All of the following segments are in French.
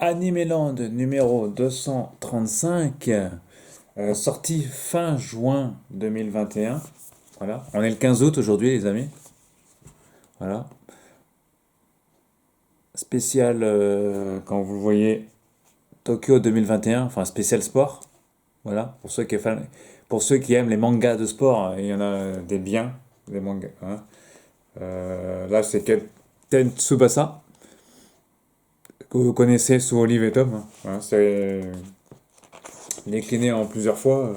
Animeland numéro 235, sorti fin juin 2021. Voilà, on est le 15 août aujourd'hui, les amis. Voilà, spécial, quand vous le voyez, Tokyo 2021, enfin spécial sport. Voilà, pour ceux qui aiment les mangas de sport, il y en a des biens, des mangas, hein. Là, c'est Captain Tsubasa, que vous connaissez sous Olive et Tom, hein. Voilà, c'est décliné en plusieurs fois.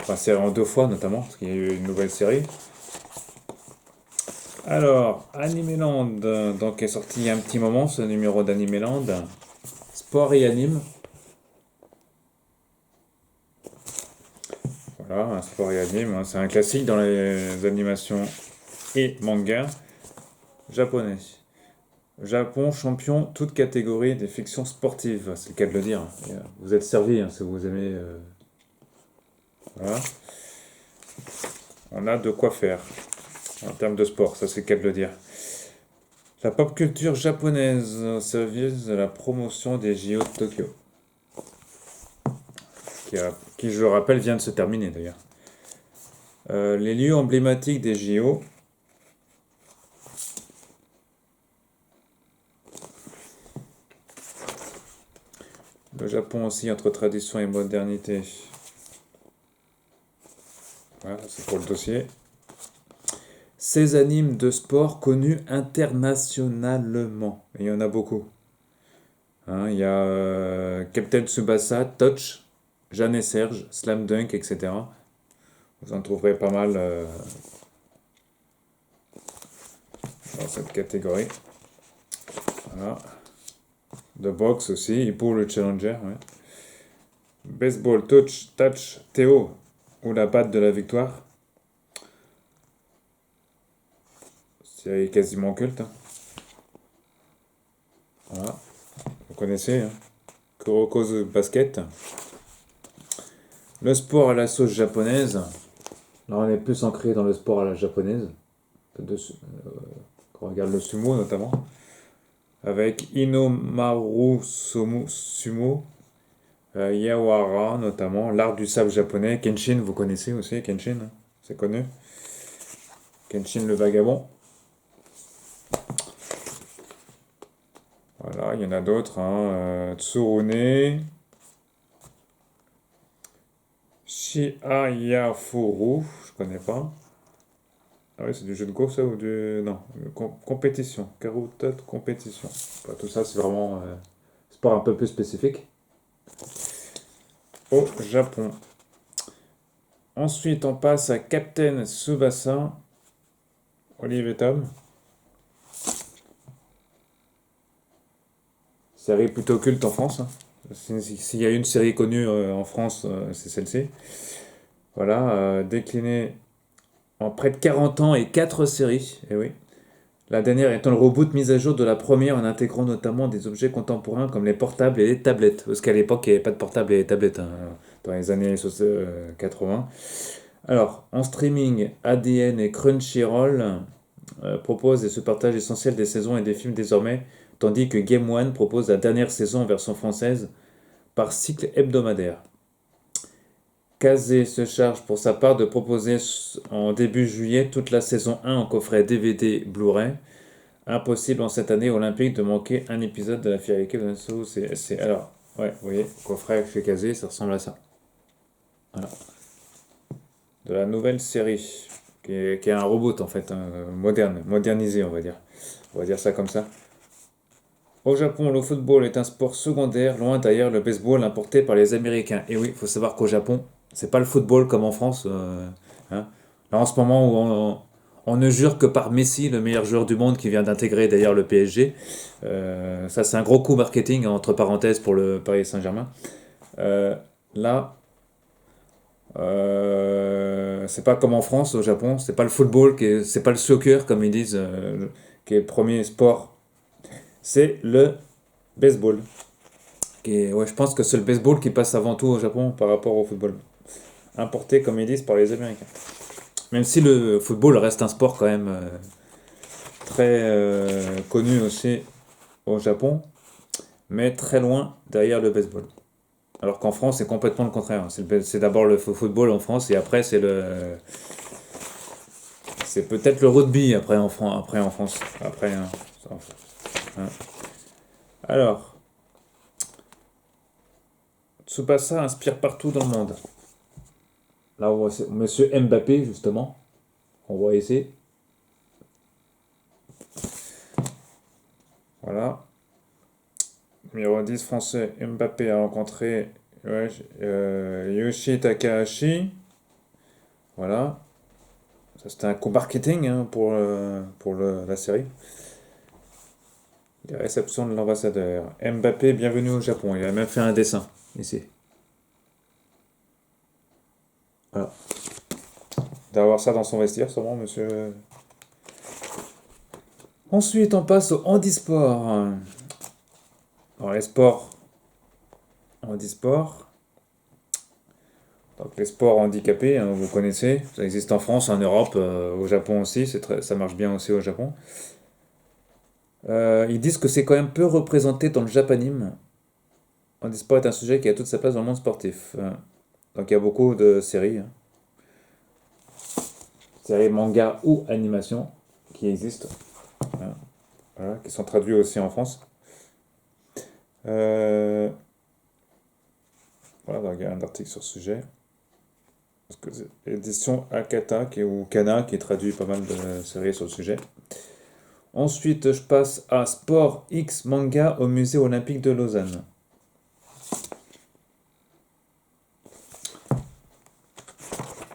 Enfin, c'est en deux fois notamment, parce qu'il y a eu une nouvelle série. Alors, Animeland, donc est sorti il y a un petit moment ce numéro d'Animeland. Sport et anime. Voilà, un sport et anime, hein, c'est un classique dans les animations et mangas japonais. Japon, champion, toute catégorie des fictions sportives, c'est le cas de le dire. Et, vous êtes servi, hein, si vous aimez. Voilà. On a de quoi faire en termes de sport, ça c'est le cas de le dire. La pop culture japonaise au service de la promotion des JO de Tokyo, qui, je le rappelle, vient de se terminer d'ailleurs. Les lieux emblématiques des JO. Le Japon aussi entre tradition et modernité. Voilà, c'est pour le dossier. Ces animes de sport connus internationalement. Et il y en a beaucoup. Hein, il y a Captain Tsubasa, Touch, Jeanne et Serge, Slam Dunk, etc. Vous en trouverez pas mal dans cette catégorie. Voilà. De boxe aussi, pour le challenger. Ouais. Baseball, touch, Théo, ou la batte de la victoire. C'est quasiment culte, hein. Voilà. Vous connaissez, hein. Kuroko's basket. Le sport à la sauce japonaise. Là, on est plus ancré dans le sport à la japonaise. Quand on regarde le sumo notamment. Avec Inomaru Sumo, Yawara notamment, l'art du sable japonais. Kenshin, vous connaissez aussi, Kenshin, hein, c'est connu. Kenshin le vagabond. Voilà, il y en a d'autres, hein. Tsurune, Shiayafuru, je connais pas. Ah oui, c'est du jeu de go ça ou du... Non, compétition, Karuta compétition. Enfin, tout ça c'est vraiment sport un peu plus spécifique au Japon. Ensuite on passe à Captain Tsubasa, Olive et Tom. Série plutôt culte en France, hein. S'il y a une série connue en France, c'est celle-ci. Voilà, déclinée en près de 40 ans et 4 séries. Et oui. La dernière étant le reboot mise à jour de la première en intégrant notamment des objets contemporains comme les portables et les tablettes. Parce qu'à l'époque, il n'y avait pas de portables et les tablettes, hein, dans les années 80. Alors, en streaming, ADN et Crunchyroll proposent et se partagent l'essentiel des saisons et des films désormais, tandis que Game One propose la dernière saison en version française par cycle hebdomadaire. Kazé se charge pour sa part de proposer en début juillet toute la saison 1 en coffret DVD Blu-ray. Impossible en cette année olympique de manquer un épisode de la Fairy Tail. Alors, ouais, vous voyez, coffret chez Kazé, ça ressemble à ça. Voilà. De la nouvelle série, qui est un reboot en fait, hein, modernisé on va dire. On va dire ça comme ça. Au Japon, le football est un sport secondaire, loin derrière le baseball importé par les Américains. Et oui, il faut savoir qu'au Japon, c'est pas le football comme en France, hein. Là, en ce moment où on ne jure que par Messi, le meilleur joueur du monde qui vient d'intégrer d'ailleurs le PSG. Ça, c'est un gros coup marketing, entre parenthèses, pour le Paris Saint-Germain. Euh, Là, c'est pas comme en France, au Japon. C'est pas le football, c'est pas le soccer, comme ils disent, qui est le premier sport. C'est le baseball. Ouais, je pense que c'est le baseball qui passe avant tout au Japon par rapport au football. Importé, comme ils disent, par les Américains. Même si le football reste un sport quand même très connu aussi au Japon. mais très loin derrière le baseball. Alors qu'en France, c'est complètement le contraire. C'est d'abord le football en France et après c'est peut-être le rugby après en France. Après, hein, hein. Alors, Tsubasa inspire partout dans le monde. Là, on voit Monsieur Mbappé, justement. On voit ici. Voilà. Numéro 10 français, Mbappé a rencontré ouais, Yoshi Takahashi. Voilà. Ça, c'était un coup marketing hein, pour la série. Les réceptions de l'ambassadeur. Mbappé, bienvenue au Japon. Il a même fait un dessin ici. Voilà. D'avoir ça dans son vestiaire, sûrement, monsieur. Ensuite, on passe au handisport. Dans les sports, handisport. Donc les sports handicapés, hein, vous connaissez. Ça existe en France, en Europe, au Japon aussi. Ça marche bien aussi au Japon. Ils disent que c'est quand même peu représenté dans le japanime. Handisport est un sujet qui a toute sa place dans le monde sportif. Donc il y a beaucoup de séries, hein. Séries manga ou animation qui existent, hein, voilà, qui sont traduits aussi en France. Euh, voilà, donc il y a un article sur ce sujet. Parce que c'est l'édition Akata ou Kana qui traduit pas mal de séries sur le sujet. Ensuite, je passe à Sport X Manga au Musée Olympique de Lausanne.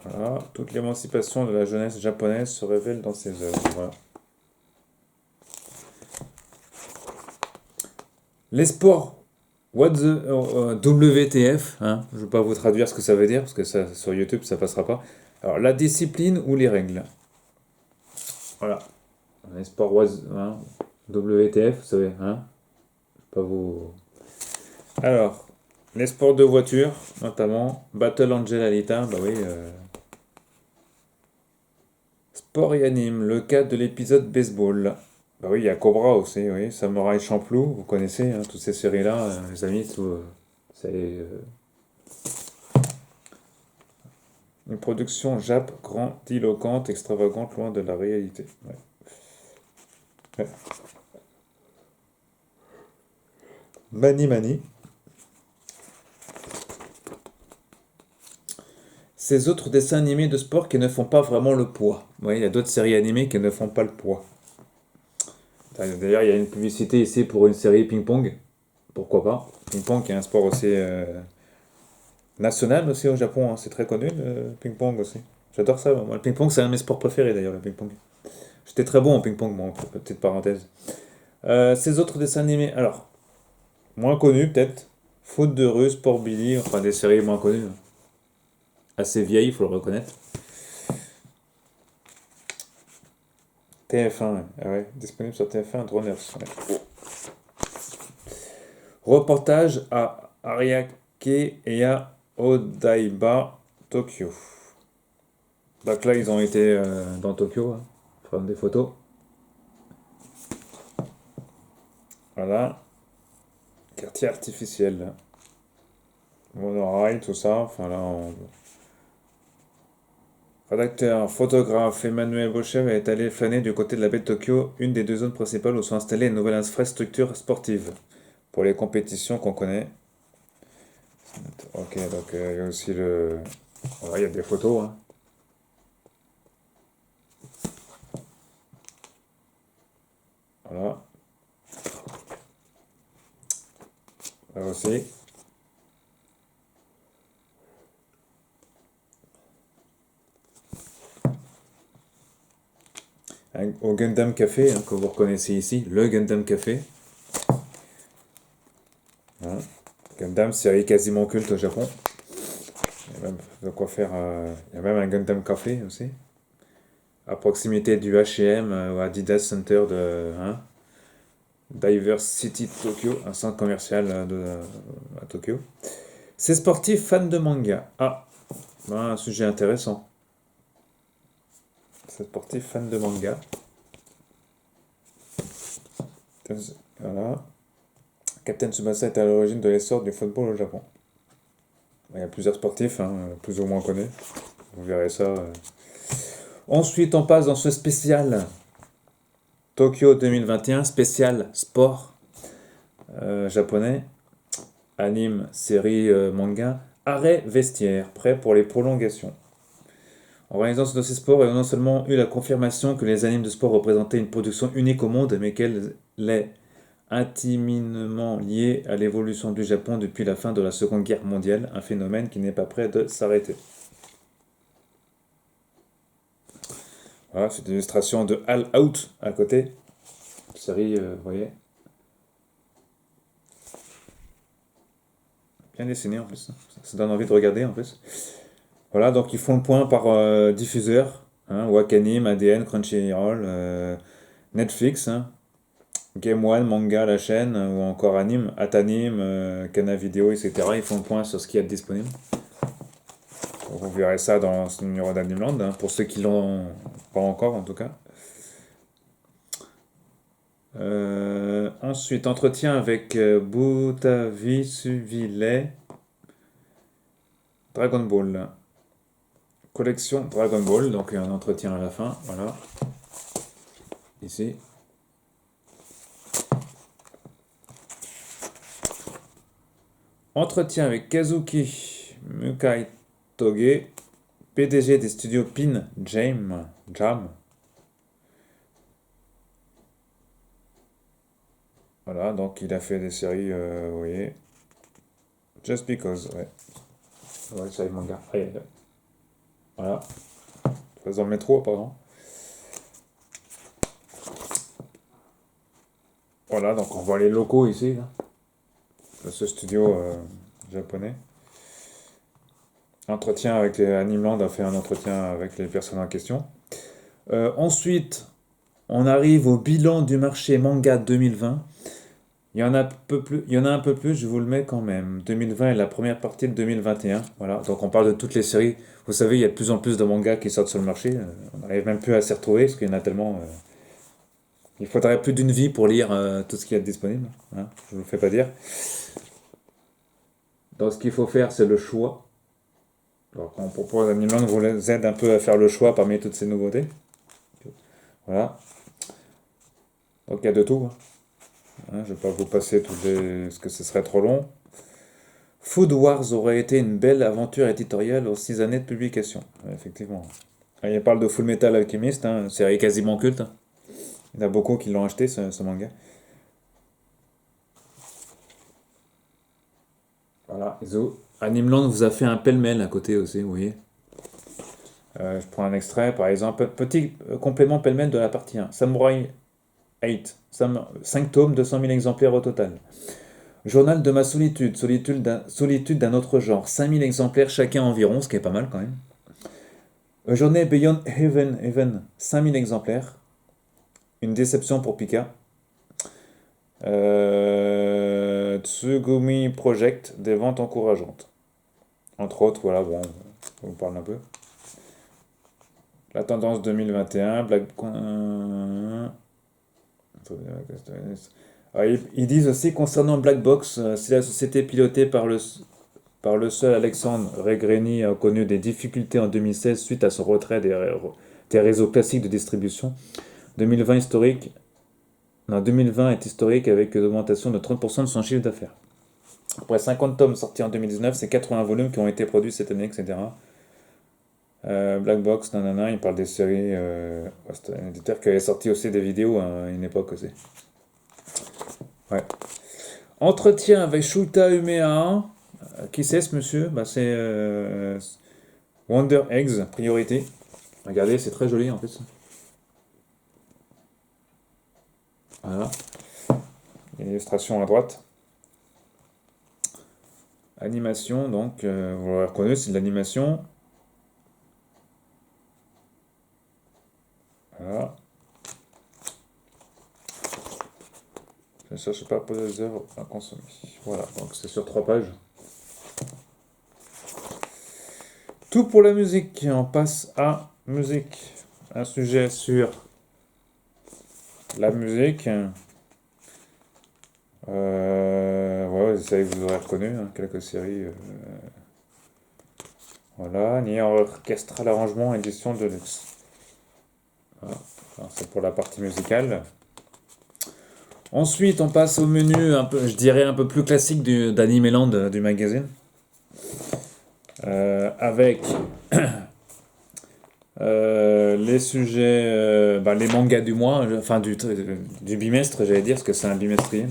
Voilà, toute l'émancipation de la jeunesse japonaise se révèle dans ses œuvres. Voilà. Les sports. What the WTF, hein, je ne vais pas vous traduire ce que ça veut dire, parce que ça, sur YouTube, ça passera pas. Alors, la discipline ou les règles. Voilà. Les sports hein, WTF, vous savez, hein, je vais pas vous... Alors, les sports de voiture, notamment, Battle Angel Alita, bah oui. Sport et anime, le cas de l'épisode baseball. Bah oui, il y a Cobra aussi, oui. Samurai Champloo, vous connaissez, hein, toutes ces séries-là, les amis, c'est une production Jap grandiloquente, extravagante, loin de la réalité. Ouais. Ouais. Mani Mani. Ces autres dessins animés de sport qui ne font pas vraiment le poids. Oui, il y a d'autres séries animées qui ne font pas le poids. D'ailleurs, il y a une publicité ici pour une série ping-pong. Pourquoi pas? Ping-pong qui est un sport aussi national aussi au Japon, hein. C'est très connu le ping-pong aussi. J'adore ça. Moi, le ping-pong, c'est un de mes sports préférés d'ailleurs, le ping-pong. J'étais très bon en ping-pong, bon, petite parenthèse. Ces autres dessins animés, alors, moins connus peut-être. Foot de rue, Sport Billy, enfin des séries moins connues, hein. Assez vieilles, il faut le reconnaître. TF1, ouais. Ah ouais, disponible sur TF1 Droners. Ouais. Reportage à Ariake et à Odaiba, Tokyo. Donc là, ils ont été dans Tokyo, hein, prendre des photos. Voilà, quartier artificiel. Monorail, tout ça. Enfin là, rédacteur, photographe Emmanuel Bochev est allé flâner du côté de la baie de Tokyo, une des deux zones principales où sont installées une nouvelle infrastructure sportive pour les compétitions qu'on connaît. Ok, donc il y a aussi le... Ouais, il y a des photos, hein. Voilà, là aussi. Au Gundam Café, hein, que vous reconnaissez ici, le Gundam Café. Hein. Gundam, série quasiment culte au Japon. Il y a même de quoi faire. Il y a même un Gundam Café aussi. À proximité du H&M ou Adidas Center de hein, Diver City Tokyo, un centre commercial à Tokyo. Ces sportifs fans de manga. Ah, ben, un sujet intéressant. Ces sportifs fans de manga. Voilà. Captain Tsubasa est à l'origine de l'essor du football au Japon. Il y a plusieurs sportifs, hein, plus ou moins connus. Vous verrez ça. Ensuite, on passe dans ce spécial Tokyo 2021, spécial sport japonais, anime, série, manga, arrêt vestiaire, prêt pour les prolongations. En réalisant ce dossier sport, ils ont non seulement eu la confirmation que les animes de sport représentaient une production unique au monde, mais qu'elle est intimement liée à l'évolution du Japon depuis la fin de la Seconde Guerre mondiale, un phénomène qui n'est pas prêt de s'arrêter. Voilà, c'est une illustration de All Out à côté. Série, vous voyez. Bien dessiné en plus. Ça donne envie de regarder en plus. Voilà, donc ils font le point par diffuseur. Hein, Wakanim, ADN, Crunchyroll, Netflix, hein, Game One, Manga, la chaîne, ou encore Anime, Atanim, Kana Vidéo, etc. Ils font le point sur ce qu'il y a de disponible. Vous verrez ça dans ce numéro d'Animeland, hein, pour ceux qui l'ont pas encore en tout cas. Ensuite, entretien avec Butavisuvilei, Dragon Ball. Collection Dragon Ball, donc un entretien à la fin, voilà. Ici. Entretien avec Kazuki Mukaitoge, PDG des studios Pin Jam. Voilà, donc il a fait des séries, vous voyez. Just Because, ouais. Ouais, ça y est, manga. Voilà. Dans le métro, pardon. Voilà, donc on voit les locaux ici, là, de ce studio japonais. Entretien avec Animeland a fait un entretien avec les personnes en question. Ensuite, on arrive au bilan du marché manga 2020. Il y en a un peu plus, je vous le mets quand même. 2020 est la première partie de 2021. Voilà, donc on parle de toutes les séries. Vous savez, il y a de plus en plus de mangas qui sortent sur le marché. On n'arrive même plus à s'y retrouver parce qu'il y en a tellement. Il faudrait plus d'une vie pour lire tout ce qu'il y a de disponible. Hein, je ne vous le fais pas dire. Donc ce qu'il faut faire, c'est le choix. Donc on propose Animeland vous aide un peu à faire le choix parmi toutes ces nouveautés. Voilà. Donc il y a de tout. Hein, je ne vais pas vous passer toutes les... parce que ce serait trop long. Food Wars aurait été une belle aventure éditoriale aux 6 années de publication. Ouais, effectivement. Ah, il parle de Full Metal Alchemist, hein, une série quasiment culte. Hein. Il y en a beaucoup qui l'ont acheté, ce manga. Voilà. Animeland vous a fait un pêle-mêle à côté aussi, vous voyez. Je prends un extrait, par exemple. Petit complément pêle-mêle de la partie 1. Samurai 8. 5 tomes, 200 000 exemplaires au total. Journal de ma solitude, solitude d'un autre genre. 5000 exemplaires chacun environ, ce qui est pas mal quand même. Journée Beyond Heaven, 5000 exemplaires. Une déception pour Pika. Tsugumi Project, des ventes encourageantes. Entre autres, voilà, bon, on vous parle un peu. La tendance 2021, Black... Ils disent aussi concernant Black Box, si la société pilotée par le seul Alexandre Regreni a connu des difficultés en 2016 suite à son retrait des réseaux classiques de distribution. 2020 est historique avec une augmentation de 30% de son chiffre d'affaires. Après 50 tomes sortis en 2019, c'est 80 volumes qui ont été produits cette année, etc. Black Box, nanana, il parle des séries. C'est un éditeur qui avait sorti aussi des vidéos à une époque aussi. Ouais. Entretien avec Shuta Umea. Qui c'est ce monsieur? Bah, c'est Wonder Eggs, priorité. Regardez, c'est très joli en plus. Voilà. Illustration à droite. Animation, donc, vous l'avez reconnu, c'est de l'animation. Voilà. Je ne cherche pas pour les œuvres à consommer. Voilà, donc c'est sur 3 pages. Tout pour la musique. On passe à musique. Un sujet sur la musique. Ouais, vous savez que vous aurez reconnu, hein, quelques séries. Voilà, Nier Orchestral Arrangement édition de luxe. Voilà. Alors, c'est pour la partie musicale. Ensuite, on passe au menu un peu, je dirais un peu plus classique d'Animeland du magazine. Avec les sujets, les mangas du mois, enfin du bimestre, j'allais dire, parce que c'est un bimestriel.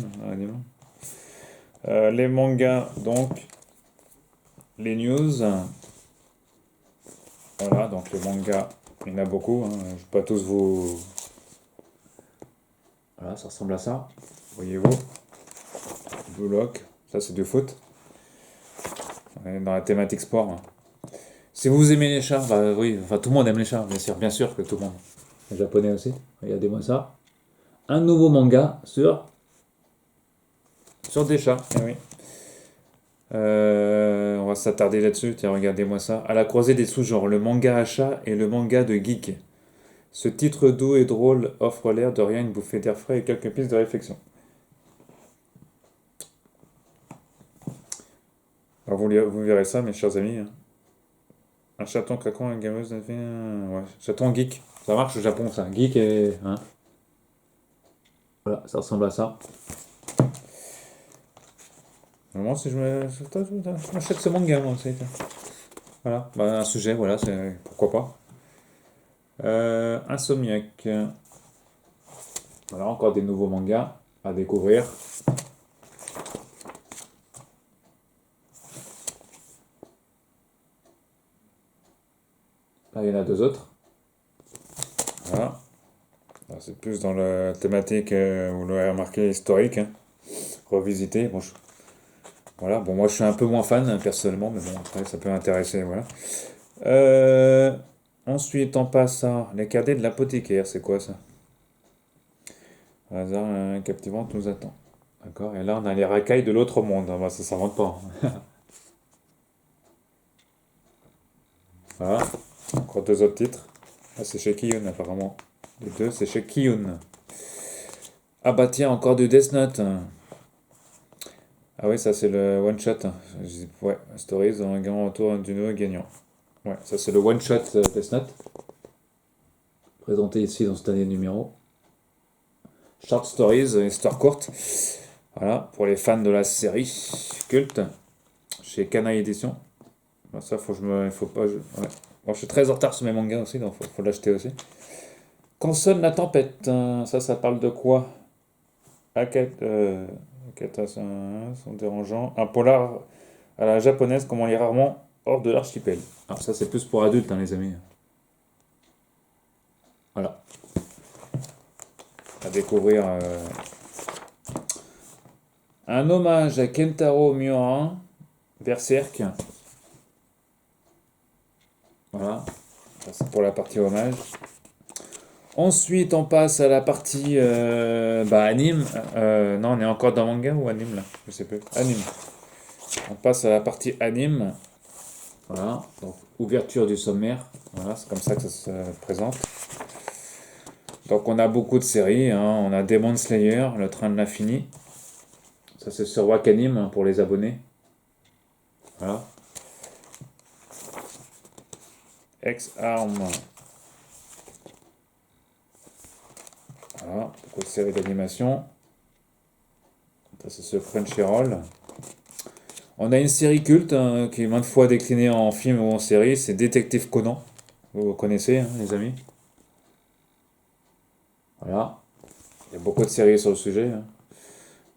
Les mangas, donc, les news. Voilà, donc les mangas, il y en a beaucoup, hein, je ne vais pas tous vous. Voilà, ça ressemble à ça. Voyez-vous, Blue Lock, ça c'est du foot. On est dans la thématique sport, hein. Si vous aimez les chats, bah oui, enfin tout le monde aime les chats, bien sûr que tout le monde. Les japonais aussi, regardez-moi ça. Un nouveau manga sur des chats, eh oui. On va s'attarder là-dessus, tiens, regardez-moi ça. À la croisée des sous-genres, le manga à chat et le manga de geek. Ce titre doux et drôle offre l'air de rien une bouffée d'air frais et quelques pistes de réflexion. Alors vous verrez ça, mes chers amis, hein. Un chaton craquant, une gameuse, ouais, chaton geek. Ça marche au Japon, ça. Geek et. Hein. Voilà, ça ressemble à ça. Normalement, si je m'achète ce manga, moi, c'est. Voilà, bah, un sujet, voilà, c'est. Pourquoi pas. Insomniac. Voilà, encore des nouveaux mangas à découvrir. Là, il y en a deux autres. Voilà. Là, c'est plus dans la thématique, vous l'aurez remarqué, historique, hein. Revisité. Bon, voilà, bon, moi je suis un peu moins fan, hein, personnellement, mais bon, après ça peut m'intéresser, voilà. Euh, Ensuite, on passe à les cadets de l'apothicaire, c'est quoi ça? Au hasard, un captivante nous attend. D'accord, et là on a les racailles de l'autre monde. Ah bah, ça s'invente pas, hein. Voilà, encore deux autres titres. Ah, c'est chez Kiyun apparemment. Les deux, c'est chez Kiyun. Ah bah tiens, encore du Death Note. Ah oui, ça c'est le one shot. Ouais, Stories, un grand retour du nouveau gagnant. Ouais, ça c'est le one shot Death Note. Présenté ici dans ce dernier numéro. Short Stories, histoire courte. Voilà, pour les fans de la série culte, chez Kanaï Édition. Bon, ça, faut pas. Ouais. Bon, je suis très en retard sur mes mangas aussi, donc faut l'acheter aussi. Quand sonne la tempête, hein, ça parle de quoi? Akata, sont dérangeants. Un polar à la japonaise, comme on lit rarement, hors de l'archipel. Alors, ça, c'est plus pour adultes, hein, les amis. Voilà. À découvrir. Un hommage à Kentaro Miura, Berserk. Voilà, ça c'est pour la partie hommage. Ensuite, on passe à la partie anime. Non, on est encore dans manga ou anime là? Je sais plus. Anime. On passe à la partie anime. Voilà, donc ouverture du sommaire. Voilà, c'est comme ça que ça se présente. Donc on a beaucoup de séries, hein. On a Demon Slayer, le train de l'infini. Ça c'est sur Wakanim, hein, pour les abonnés. Voilà. X-Arm. Voilà, beaucoup de séries d'animation. Ça c'est sur Crunchyroll. On a une série culte, hein, qui est maintes fois déclinée en film ou en série, c'est Détective Conan. Vous connaissez, hein, les amis? Voilà. Il y a beaucoup de séries sur le sujet, hein.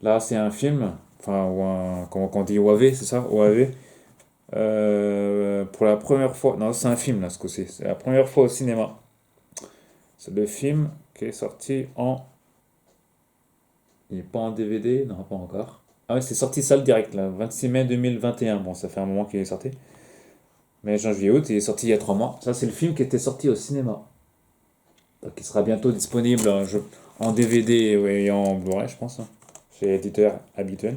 Là, c'est un film, enfin, ou un, comment on dit, OAV, c'est ça? OAV. Pour la première fois, non, c'est un film là ce coup-ci, c'est la première fois au cinéma. C'est le film qui est sorti en. Il n'est pas en DVD? Non, pas encore. Ah oui, c'est sorti salle direct là, 26 mai 2021. Bon, ça fait un moment qu'il est sorti. Mais janvier août, il est sorti il y a 3 mois. Ça, c'est le film qui était sorti au cinéma. Donc, il sera bientôt disponible en DVD et en Blu-ray, je pense, hein, chez l'éditeur habituel.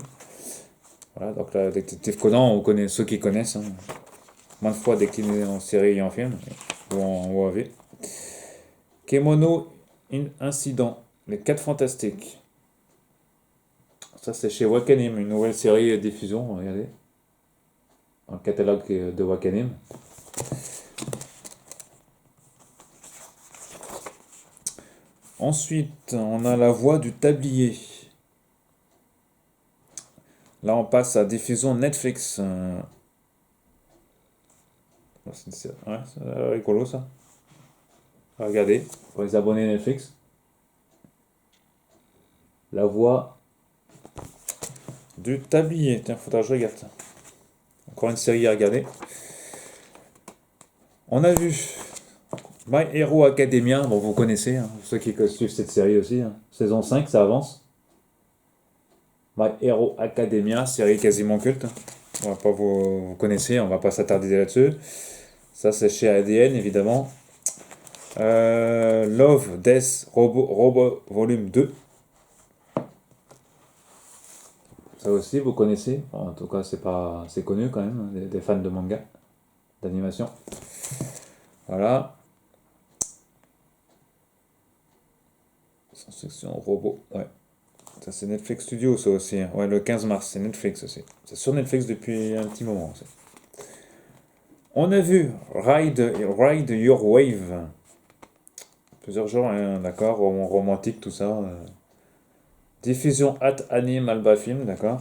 Voilà, donc là, Détective Conan, on connaît ceux qui connaissent, hein, maintes fois décliné en série et en film, ou en OAV. Kemono Incident, les 4 fantastiques. Ça, c'est chez Wakanim, une nouvelle série diffusion, regardez. Dans le catalogue de Wakanim. Ensuite, on a La Voix du Tablier. Là, on passe à diffusion Netflix. Ouais, c'est rigolo ça. Regardez, pour les abonnés Netflix. La Voix du Tablier. Tiens, faudra que je regarde ça. Encore une série à regarder. On a vu My Hero Academia. Bon, vous connaissez, hein, ceux qui suivent cette série aussi. Hein. Saison 5, ça avance. My Hero Academia, série quasiment culte. On va pas vous connaissez, on va pas s'attarder là-dessus. Ça, c'est chez ADN, évidemment. Love, Death, Robot Volume 2. Ça aussi, vous connaissez. Bon, en tout cas, c'est connu quand même, hein, des fans de manga, d'animation. Voilà. Sans section robot, ouais. Ça, c'est Netflix Studio, ça aussi. Hein. Ouais, le 15 mars, c'est Netflix aussi. C'est sur Netflix depuis un petit moment aussi. On a vu Ride Your Wave. Plusieurs genres, hein, d'accord, romantique, tout ça. Diffusion at Anime Alba Film, d'accord.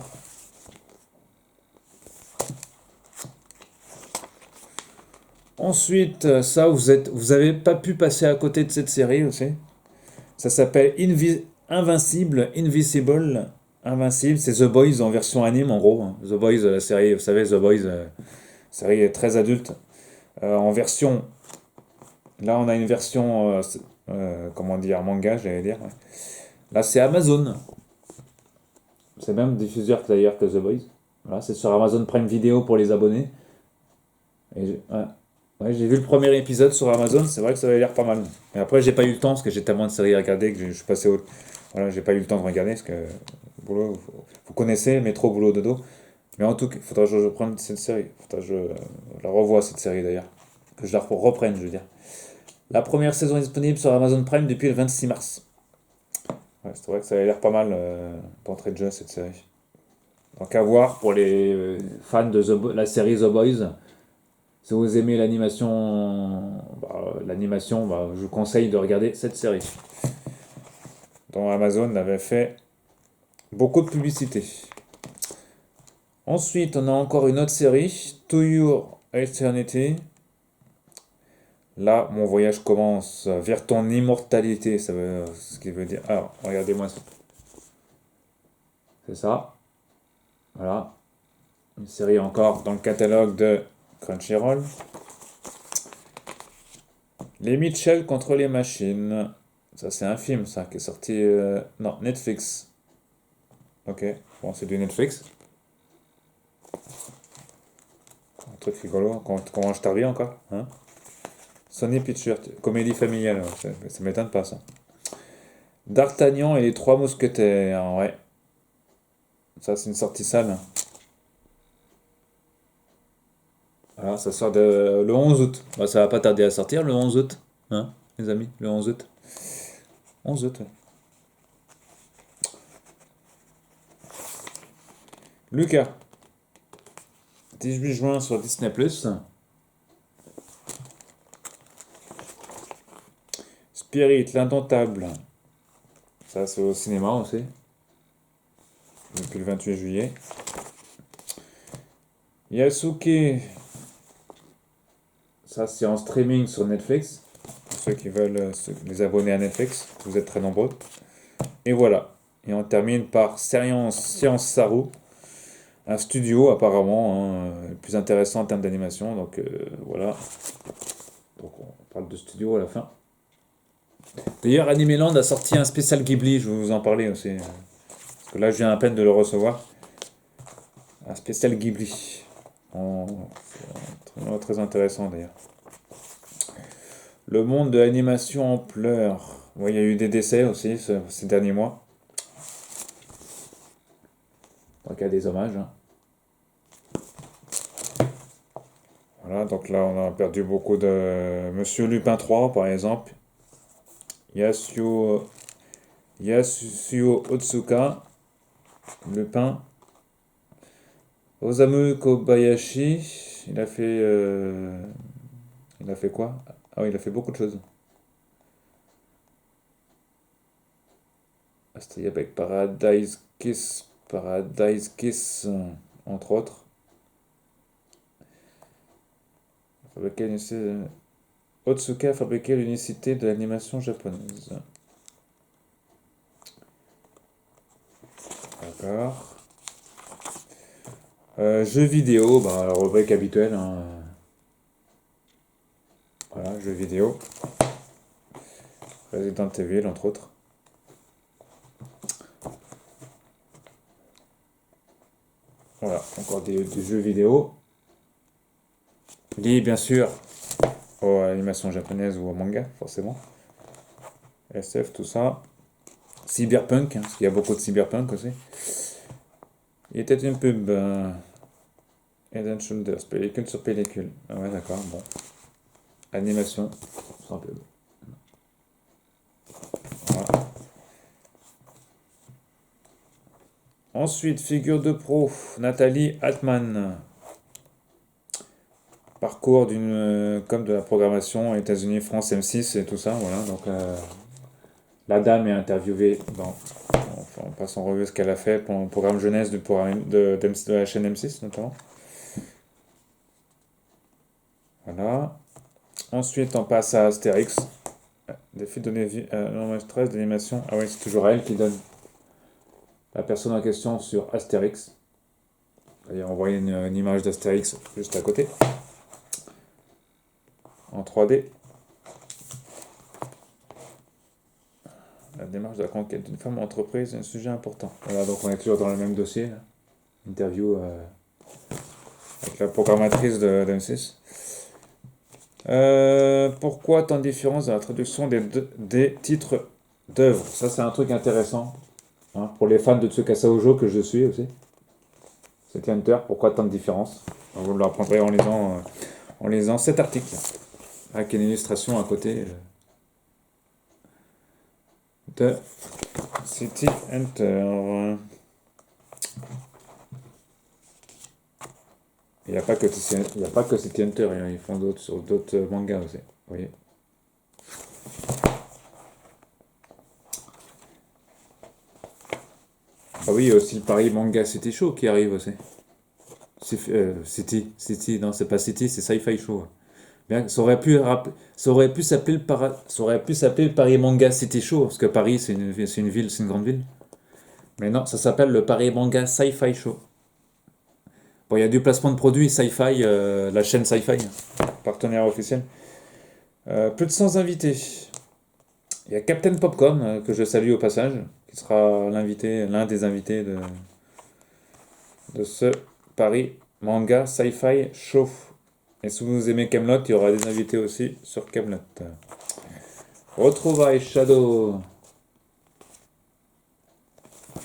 Ensuite, ça, vous avez pas pu passer à côté de cette série aussi. Ça s'appelle Invincible, Invisible. Invincible, c'est The Boys en version anime en gros. Hein. The Boys, la série, vous savez, The Boys, série très adulte. En version, là on a une version, comment dire, manga, j'allais dire. Ouais. Là c'est Amazon. C'est même diffuseur d'ailleurs que The Boys. Voilà, c'est sur Amazon Prime Video pour les abonnés. Ouais. Ouais, j'ai vu le premier épisode sur Amazon, c'est vrai que ça avait l'air pas mal. Mais après, j'ai pas eu le temps parce que j'ai tellement de séries à regarder que je suis passé au. Voilà, j'ai pas eu le temps de regarder parce que. Boulot, vous connaissez, métro, boulot, dodo. Mais en tout cas, il faudra que je prenne cette série. Faudra que je la revoie cette série d'ailleurs. Que je la reprenne, je veux dire. La première saison est disponible sur Amazon Prime depuis le 26 mars. Ouais, c'est vrai que ça avait l'air pas mal d'entrée de jeu cette série. Donc à voir pour les fans de la série The Boys. Si vous aimez l'animation, je vous conseille de regarder cette série. Dont Amazon avait fait beaucoup de publicité. Ensuite, on a encore une autre série, To Your Eternity. Là, mon voyage commence vers ton immortalité. Ça veut, ce qui veut dire. Alors, regardez-moi ça. C'est ça. Voilà. Une série encore dans le catalogue de Crunchyroll. Les Mitchell contre les machines. Ça, c'est un film, ça, qui est sorti. Non, Netflix. Ok, bon, c'est du Netflix. Un truc rigolo. Comment je t'arrive encore hein. Sony Pictures, comédie familiale. Ouais, ça m'étonne pas, ça. D'Artagnan et les Trois Mousquetaires. Ouais. Ça, c'est une sortie salle. Voilà, ça sort le 11 août. Bah, ça va pas tarder à sortir le 11 août. Hein, les amis, le 11 août. 11 août, ouais. Lucas, 18 juin sur Disney+. Spirit, l'Indomptable. Ça, c'est au cinéma aussi. Depuis le 28 juillet. Yasuke. Ça, c'est en streaming sur Netflix. Pour ceux qui veulent les abonner à Netflix. Vous êtes très nombreux. Et voilà. Et on termine par Science Saru. Un studio, apparemment, hein, le plus intéressant en termes d'animation. Donc, voilà. Donc, on parle de studio à la fin. D'ailleurs, Animeland a sorti un spécial Ghibli. Je vais vous en parler aussi. Parce que là, je viens à peine de le recevoir. Un spécial Ghibli. C'est très intéressant d'ailleurs. Le monde de l'animation en pleurs. Bon, il y a eu des décès aussi ces derniers mois. Donc il y a des hommages. Hein. Voilà, donc là on a perdu beaucoup de Monsieur Lupin 3 par exemple. Yasuo Otsuka. Lupin. Osamu Kobayashi, il a fait quoi? Ah oui, il a fait beaucoup de choses. Ah, c'était avec Paradise Kiss, entre autres. Fabriqué Otsuka a fabriqué l'unicité de l'animation japonaise. D'accord. Jeux vidéo, bah, la rubrique habituelle, hein. Voilà, jeux vidéo. Resident Evil, entre autres. Voilà, encore des jeux vidéo. Liés, bien sûr, à l'animation japonaise ou au manga, forcément. SF, tout ça. Cyberpunk, hein, parce qu'il y a beaucoup de cyberpunk aussi. Il était une pub. Head and Shoulders, pellicule sur pellicule. Ah ouais, d'accord, bon. Animation, sans pub. Voilà. Ensuite, figure de pro, Nathalie Altman. Parcours comme de la programmation États-Unis, France, M6 et tout ça, voilà. Donc, la dame est interviewée enfin, on passe en revue ce qu'elle a fait pour le programme jeunesse de la chaîne M6 notamment. Voilà. Ensuite, on passe à Astérix. Défi de donner vie à un stress d'animation. Ah oui, c'est toujours elle qui donne la personne en question sur Astérix. D'ailleurs, on voit une image d'Astérix juste à côté. En 3D. La démarche de la conquête d'une femme en entreprise est un sujet important. Voilà, donc on est toujours dans le même dossier. Là. Interview avec la programmatrice de M6. Pourquoi tant de différence dans la traduction des titres d'œuvres? Ça, c'est un truc intéressant. Hein, pour les fans de Tsukasa Ojo que je suis aussi. C'est Hunter, pourquoi tant de différence? Vous l'apprendrez en lisant cet article. Avec une illustration à côté de City Hunter. Il n'y a pas que City Hunter, ils font sur d'autres mangas aussi. Vous voyez. Ah oui, il y a aussi le Paris Manga City Show qui arrive aussi. City, non, c'est pas City, c'est Sci-Fi Show. Bien, ça aurait pu s'appeler le Paris Manga City Show, parce que Paris c'est une ville, c'est une grande ville. Mais non, ça s'appelle le Paris Manga Sci-Fi Show. Bon, il y a du placement de produits Sci-Fi, la chaîne Sci-Fi, partenaire officiel. Plus de 100 invités. Il y a Captain Popcorn, que je salue au passage, qui sera l'un des invités de ce Paris Manga Sci-Fi Show. Et si vous aimez Camelot, il y aura des invités aussi sur Camelot. Retrouvailles Shadow.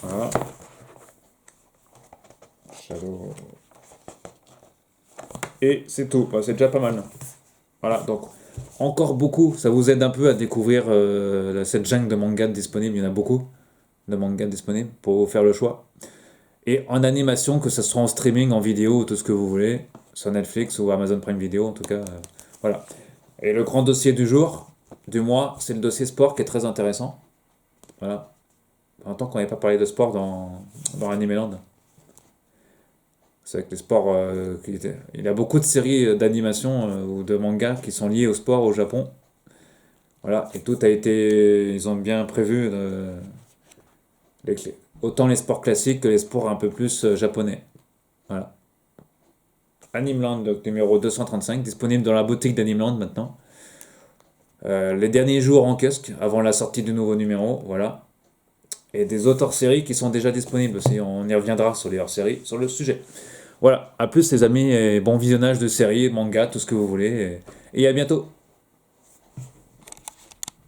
Voilà. Shadow. Et c'est tout. Bah, c'est déjà pas mal. Voilà, donc encore beaucoup. Ça vous aide un peu à découvrir cette jungle de mangas disponibles. Il y en a beaucoup de mangas disponibles pour vous faire le choix. Et en animation, que ce soit en streaming, en vidéo, ou tout ce que vous voulez, sur Netflix ou Amazon Prime Video, en tout cas. Voilà. Et le grand dossier du jour, du mois, c'est le dossier sport qui est très intéressant. Voilà. En tant qu'on n'avait pas parlé de sport dans Animeland. C'est avec les sports. Il y a beaucoup de séries d'animation ou de mangas qui sont liées au sport au Japon. Voilà. Et tout a été. Ils ont bien prévu autant les sports classiques que les sports un peu plus japonais. Voilà. Animeland, donc numéro 235, disponible dans la boutique d'Animeland maintenant. Les derniers jours en kiosque, avant la sortie du nouveau numéro, voilà. Et des autres hors-séries qui sont déjà disponibles aussi. On y reviendra sur les hors-séries, sur le sujet. Voilà, à plus les amis, et bon visionnage de séries, mangas, tout ce que vous voulez. Et à bientôt.